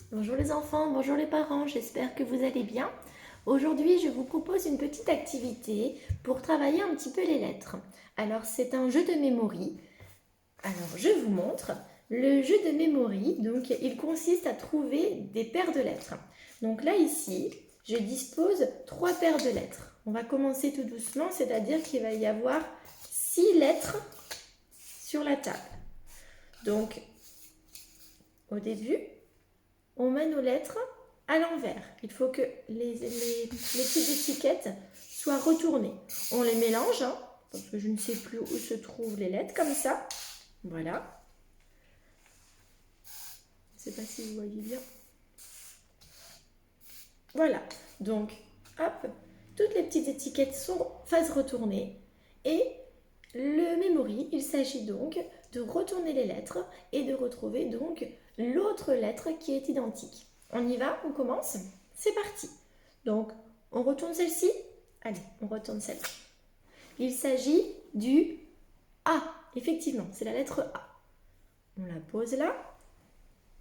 Bonjour les enfants, bonjour les parents, j'espère que vous allez bien. Aujourd'hui, je vous propose une petite activité pour travailler un petit peu les lettres. Alors, c'est un jeu de mémoire. Alors, je vous montre. Le jeu de mémoire, donc, il consiste à trouver des paires de lettres. Donc là, ici, je dispose 3 paires de lettres. On va commencer tout doucement, c'est-à-dire qu'il va y avoir 6 lettres sur la table. Donc, au début, on met nos lettres à l'envers. Il faut que les petites étiquettes soient retournées. On les mélange, parce que je ne sais plus où se trouvent les lettres, comme ça. Voilà. Je ne sais pas si vous voyez bien. Voilà. Donc, hop, toutes les petites étiquettes sont face retournée. Et le memory, il s'agit donc de retourner les lettres et de retrouver donc l'autre lettre qui est identique. On y va, on commence. C'est parti. Donc, on retourne celle-ci. Allez, on retourne celle-ci. Il s'agit du A. Effectivement, c'est la lettre A. On la pose là.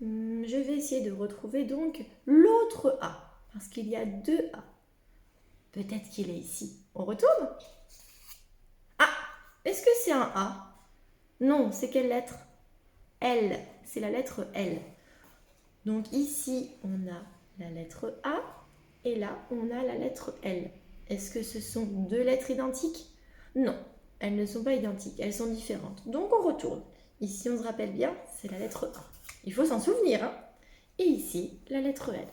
Je vais essayer de retrouver donc l'autre A, parce qu'il y a 2 A. Peut-être qu'il est ici. On retourne. Ah, est-ce que c'est un A? Non, c'est quelle lettre? L, c'est la lettre L. Donc ici, on a la lettre A et là, on a la lettre L. Est-ce que ce sont 2 lettres identiques? Non, elles ne sont pas identiques, elles sont différentes. Donc on retourne. Ici, on se rappelle bien, c'est la lettre A. Il faut s'en souvenir. Et ici, la lettre L.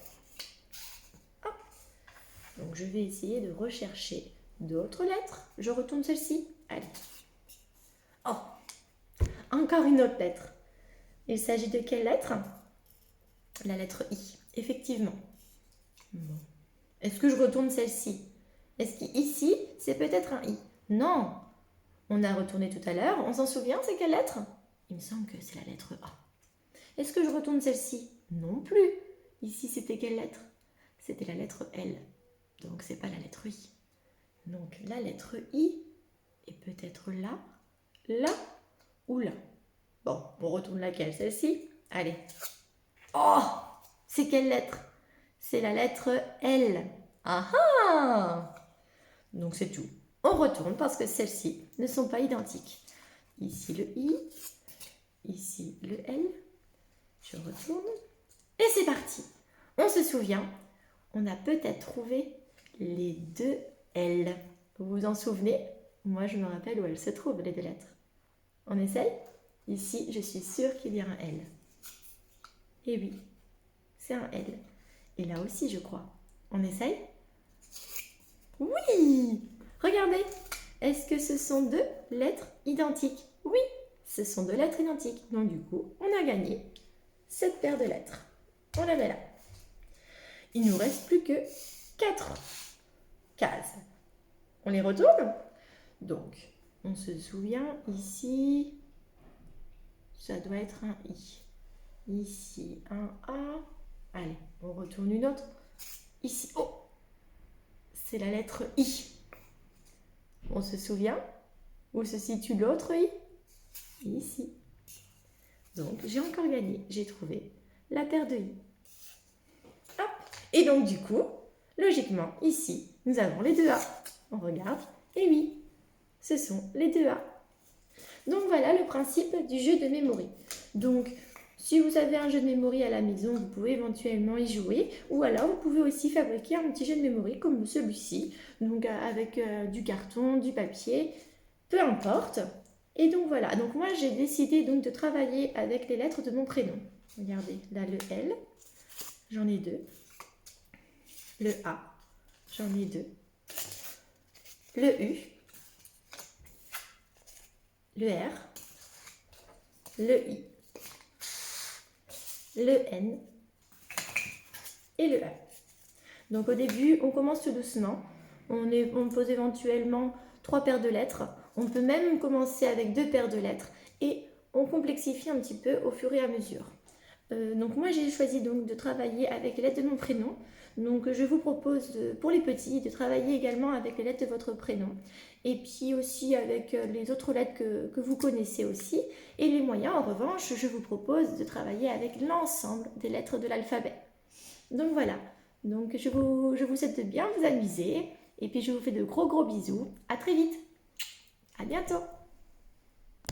Hop. Donc je vais essayer de rechercher d'autres lettres. Je retourne celle-ci. Allez. Oh, encore une autre lettre. Il s'agit de quelle lettre? La lettre I, effectivement. Bon. Est-ce que je retourne celle-ci? Est-ce qu'ici, c'est peut-être un I? Non. On a retourné tout à l'heure. On s'en souvient, c'est quelle lettre? Il me semble que c'est la lettre A. Est-ce que je retourne celle-ci? Non plus. Ici, c'était quelle lettre? C'était la lettre L. Donc, c'est pas la lettre I. Donc, la lettre I est peut-être là, là ou là. Bon, on retourne laquelle? Celle-ci? Allez. Oh! C'est quelle lettre? C'est la lettre L. Ah ah! Donc c'est tout. On retourne parce que celles-ci ne sont pas identiques. Ici le I, ici le L. Je retourne. Et c'est parti. On se souvient, on a peut-être trouvé les 2 L. Vous vous en souvenez? Moi, je me rappelle où elles se trouvent, les 2 lettres. On essaye? Ici, je suis sûre qu'il y a un L. Et oui, c'est un L. Et là aussi, je crois. On essaye? Oui! Regardez! Est-ce que ce sont 2 lettres identiques? Oui, ce sont 2 lettres identiques. Donc du coup, on a gagné cette paire de lettres. On la met là. Il ne nous reste plus que 4 cases. On les retourne? Donc, on se souvient, ici, ça doit être un I. Ici, un A. Allez, on retourne une autre. Ici, oh! C'est la lettre I. On se souvient où se situe l'autre I? Ici. Donc, j'ai encore gagné. J'ai trouvé la paire de I. Hop. Et donc, du coup, logiquement, ici, nous avons les 2 A. On regarde. Et oui, ce sont les 2 A. Donc, voilà le principe du jeu de mémoire. Donc, si vous avez un jeu de mémoire à la maison, vous pouvez éventuellement y jouer. Ou alors, vous pouvez aussi fabriquer un petit jeu de mémoire comme celui-ci. Donc, avec du carton, du papier, peu importe. Et donc, voilà. Donc, moi, j'ai décidé donc de travailler avec les lettres de mon prénom. Regardez, là, le L, j'en ai 2. Le A, j'en ai 2. Le U, le R, le I, le N et le A. Donc au début, on commence tout doucement. On pose éventuellement 3 paires de lettres. On peut même commencer avec 2 paires de lettres et on complexifie un petit peu au fur et à mesure. Donc moi j'ai choisi donc de travailler avec les lettres de mon prénom. Donc je vous propose pour les petits de travailler également avec les lettres de votre prénom. Et puis aussi avec les autres lettres que vous connaissez aussi. Et les moyens, en revanche, je vous propose de travailler avec l'ensemble des lettres de l'alphabet. Donc voilà. Donc je vous souhaite de bien vous amuser. Et puis je vous fais de gros bisous. À très vite. À bientôt.